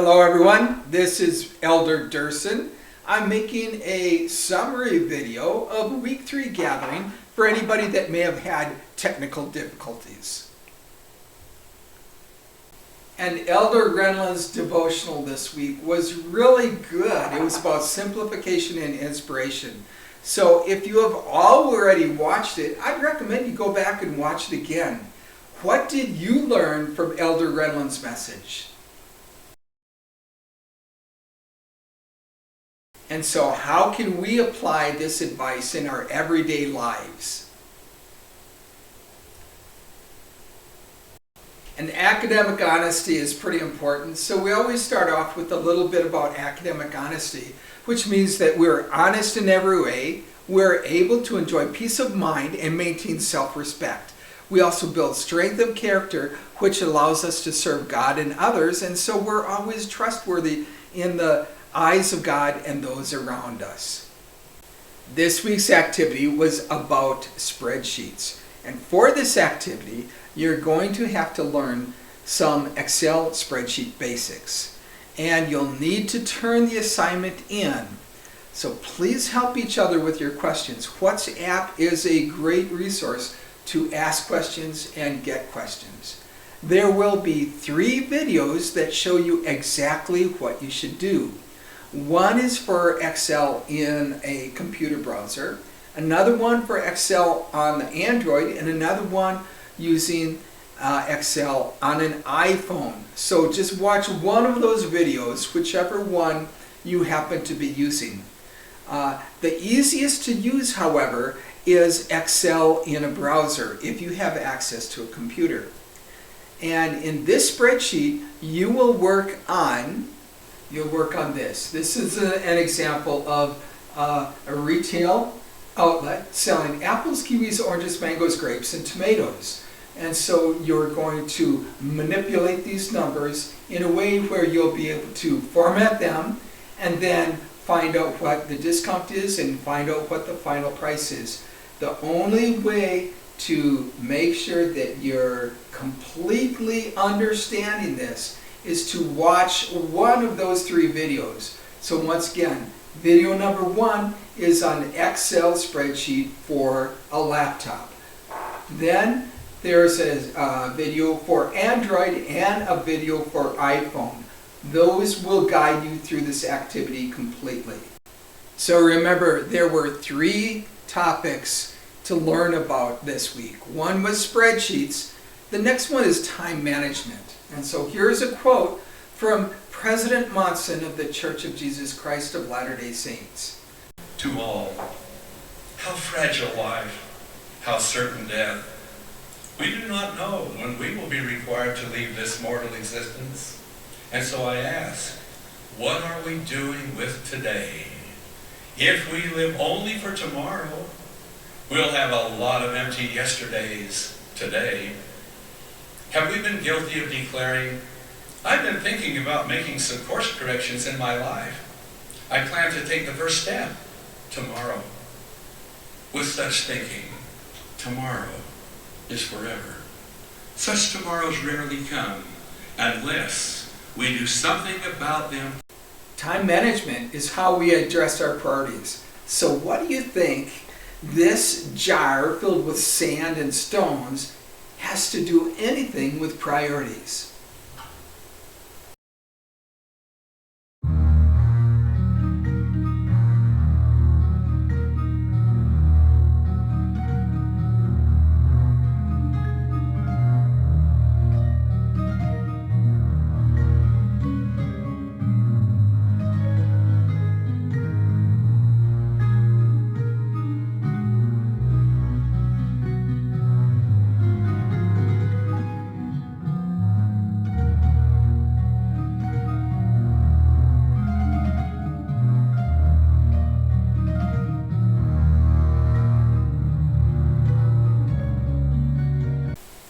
Hello everyone, this is Elder Durson. I'm making a summary video of week 3 gathering for anybody that may have had technical difficulties. And Elder Grenlin's devotional this week was really good. It was about simplification and inspiration. So if you have already watched it, I'd recommend you go back and watch it again. What did you learn from Elder Grenlin's message? And so how can we apply this advice in our everyday lives? And academic honesty is pretty important. So we always start off with a little bit about academic honesty, which means that we're honest in every way. We're able to enjoy peace of mind and maintain self-respect. We also build strength of character, which allows us to serve God and others. And so we're always trustworthy in the eyes of God and those around us. This week's activity was about spreadsheets. And for this activity, you're going to have to learn some Excel spreadsheet basics. And you'll need to turn the assignment in. So please help each other with your questions. WhatsApp is a great resource to ask questions and get questions. There will be 3 videos that show you exactly what you should do. One is for Excel in a computer browser, another one for Excel on the Android, and another one using Excel on an iPhone. So just watch one of those videos, whichever one you happen to be using. The easiest to use, however, is Excel in a browser if you have access to a computer. And in this spreadsheet, you'll work on this. This is an example of a retail outlet selling apples, kiwis, oranges, mangoes, grapes, and tomatoes. And so you're going to manipulate these numbers in a way where you'll be able to format them and then find out what the discount is and find out what the final price is. The only way to make sure that you're completely understanding this is to watch one of those 3 videos. So once again, video number 1 is on an Excel spreadsheet for a laptop. Then there's a video for Android and a video for iPhone. Those will guide you through this activity completely. So remember, there were 3 topics to learn about this week. One was spreadsheets. The next one is time management. And so here's a quote from President Monson of the Church of Jesus Christ of Latter-day Saints. To all, how fragile life, how certain death. We do not know when we will be required to leave this mortal existence. And so I ask, what are we doing with today? If we live only for tomorrow, we'll have a lot of empty yesterdays today. Have we been guilty of declaring, I've been thinking about making some course corrections in my life. I plan to take the first step tomorrow. With such thinking, tomorrow is forever. Such tomorrows rarely come unless we do something about them. Time management is how we address our priorities. So what do you think this jar filled with sand and stones has to do anything with priorities?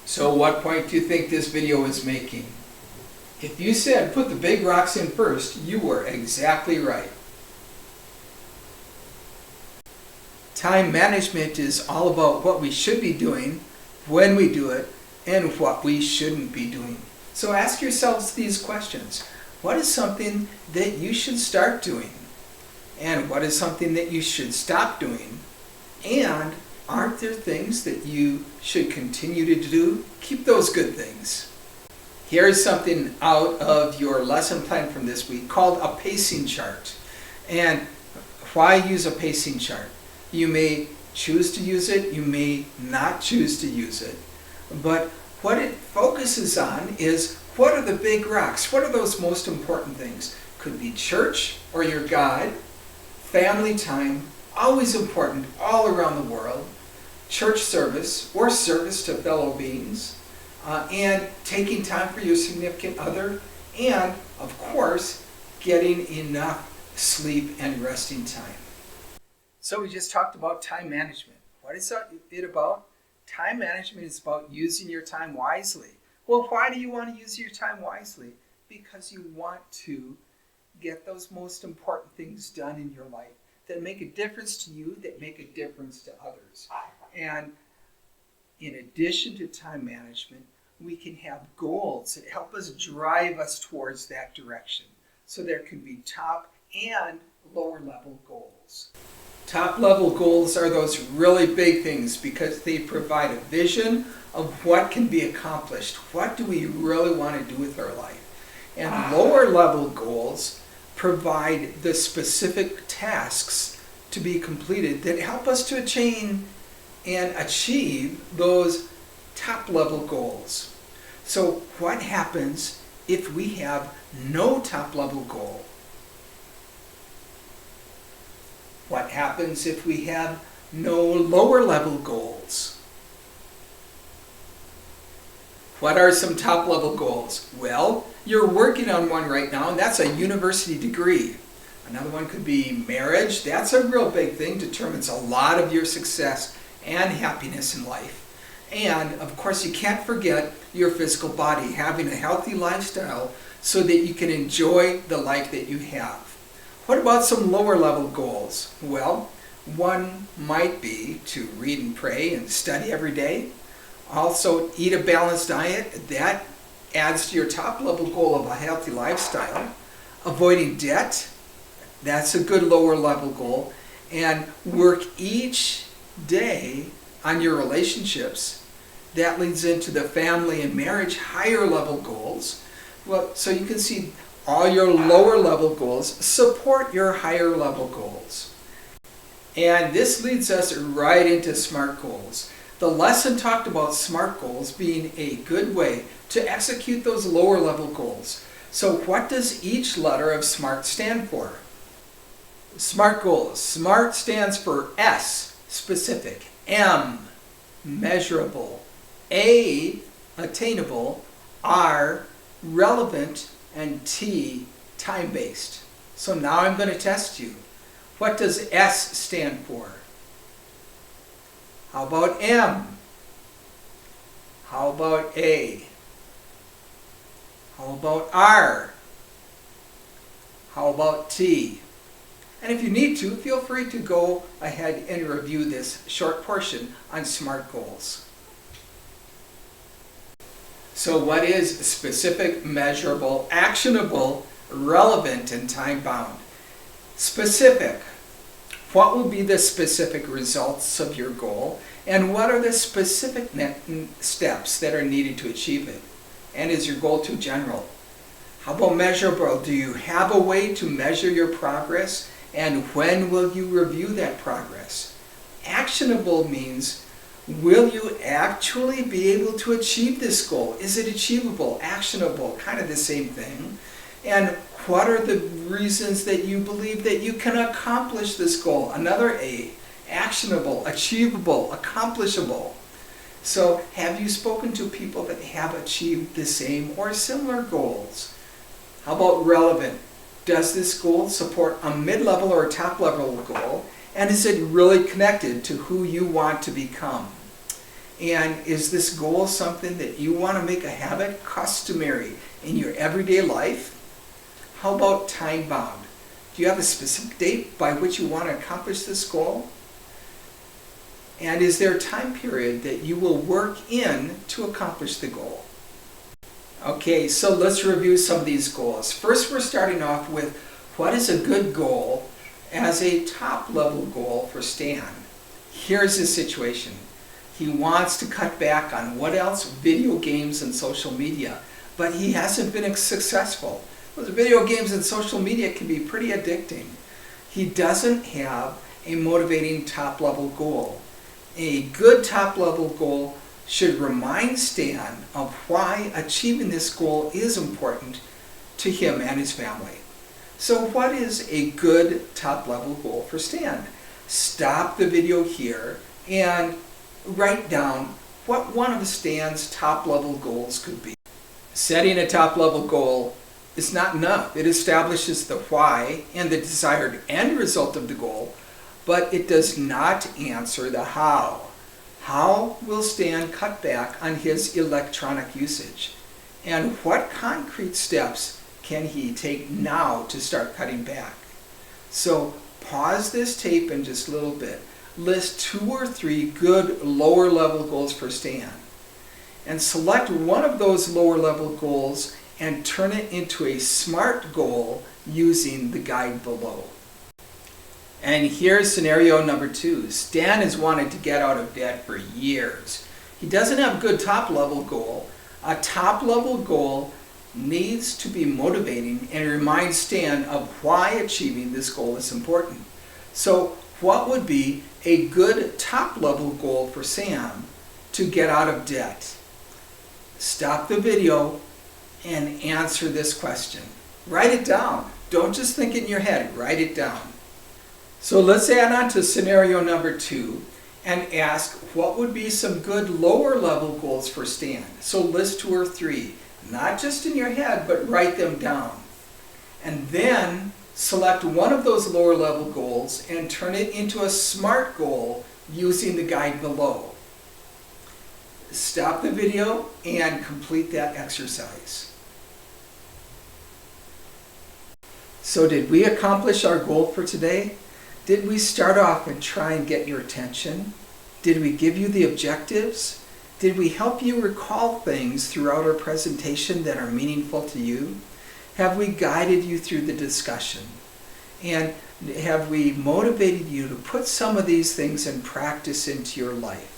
So what point do you think this video is making? If you said put the big rocks in first, you were exactly right. Time management is all about what we should be doing, when we do it, and what we shouldn't be doing. So ask yourselves these questions. what is something that you should start doing? And what is something that you should stop doing? And aren't there things that you should continue to do? Keep those good things. Here's something out of your lesson plan from this week called a pacing chart. And why use a pacing chart? You may choose to use it, you may not choose to use it. But what it focuses on is, what are the big rocks? What are those most important things? Could be church or your God, family time, always important all around the world, church service or service to fellow beings, and taking time for your significant other, and of course, getting enough sleep and resting time. So we just talked about time management. What is it about? Time management is about using your time wisely. Well, why do you want to use your time wisely? Because you want to get those most important things done in your life that make a difference to you, that make a difference to others. And in addition to time management, we can have goals that help us drive us towards that direction. So there can be top and lower level goals. Top level goals are those really big things because they provide a vision of what can be accomplished. What do we really want to do with our life? And lower level goals provide the specific tasks to be completed that help us to attain and achieve those top level goals. So what happens if we have no top level goal? What happens if we have no lower level goals? What are some top level goals? Well, you're working on one right now, and that's a university degree. Another one could be marriage. That's a real big thing, determines a lot of your success and happiness in life. And of course, you can't forget your physical body, having a healthy lifestyle so that you can enjoy the life that you have. What about some lower level goals? Well, one might be to read and pray and study every day. Also, eat a balanced diet. That adds to your top level goal of a healthy lifestyle. Avoiding debt. That's a good lower level goal. And work each day on your relationships. That leads into the family and marriage higher level goals. Well, so you can see all your lower level goals support your higher level goals. And this leads us right into SMART goals. The lesson talked about SMART goals being a good way to execute those lower level goals. So what does each letter of SMART stand for? SMART goals. SMART stands for S, specific, M, measurable, A, attainable, R, relevant, and T, time-based. So now I'm going to test you. What does S stand for? How about M? How about A? How about R? How about T? And if you need to, feel free to go ahead and review this short portion on SMART goals. So what is specific, measurable, actionable, relevant, and time-bound? Specific. What will be the specific results of your goal? And what are the specific steps that are needed to achieve it? And is your goal too general? How about measurable? Do you have a way to measure your progress? And when will you review that progress? Actionable means, will you actually be able to achieve this goal? Is it achievable, actionable, kind of the same thing? And what are the reasons that you believe that you can accomplish this goal? Another A, actionable, achievable, accomplishable. So have you spoken to people that have achieved the same or similar goals? How about relevant? Does this goal support a mid-level or a top-level goal? And is it really connected to who you want to become? And is this goal something that you want to make a habit, customary in your everyday life? How about time-bound? Do you have a specific date by which you want to accomplish this goal? And is there a time period that you will work in to accomplish the goal? Okay, so let's review some of these goals. First, we're starting off with what is a good goal as a top level goal for Stan. Here's his situation. He wants to cut back on what else? Video games and social media, but he hasn't been successful. Those video games and social media can be pretty addicting. He doesn't have a motivating top level goal. A good top level goal should remind Stan of why achieving this goal is important to him and his family. So what is a good top level goal for Stan? Stop the video here and write down what one of Stan's top level goals could be. Setting a top level goal is not enough. It establishes the why and the desired end result of the goal, but it does not answer the how. How will Stan cut back on his electronic usage? And what concrete steps can he take now to start cutting back? So pause this tape in just a little bit. List 2 or 3 good lower level goals for Stan. And select one of those lower level goals and turn it into a SMART goal using the guide below. And here's scenario number 2. Stan has wanted to get out of debt for years. He doesn't have a good top level goal. A top level goal needs to be motivating and remind Stan of why achieving this goal is important. So what would be a good top level goal for Sam to get out of debt? Stop the video and answer this question. Write it down. Don't just think it in your head. Write it down. So let's add on to scenario number 2 and ask what would be some good lower level goals for Stan. So list 2 or 3, not just in your head, but write them down. And then select one of those lower level goals and turn it into a SMART goal using the guide below. Stop the video and complete that exercise. So did we accomplish our goal for today? Did we start off and try and get your attention? Did we give you the objectives? Did we help you recall things throughout our presentation that are meaningful to you? Have we guided you through the discussion? And have we motivated you to put some of these things in practice into your life?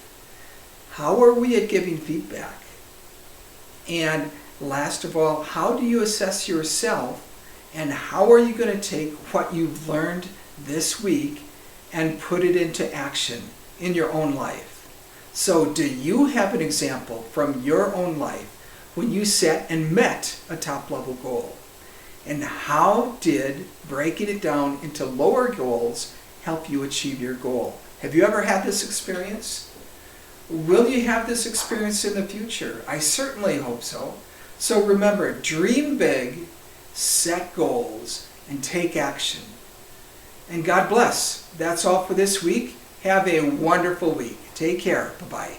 How are we at giving feedback? And last of all, how do you assess yourself? And how are you going to take what you've learned this week and put it into action in your own life? So do you have an example from your own life when you set and met a top level goal? And how did breaking it down into lower goals help you achieve your goal? Have you ever had this experience? Will you have this experience in the future? I certainly hope so. So remember, dream big, set goals, and take action. And God bless. That's all for this week. Have a wonderful week. Take care. Bye-bye.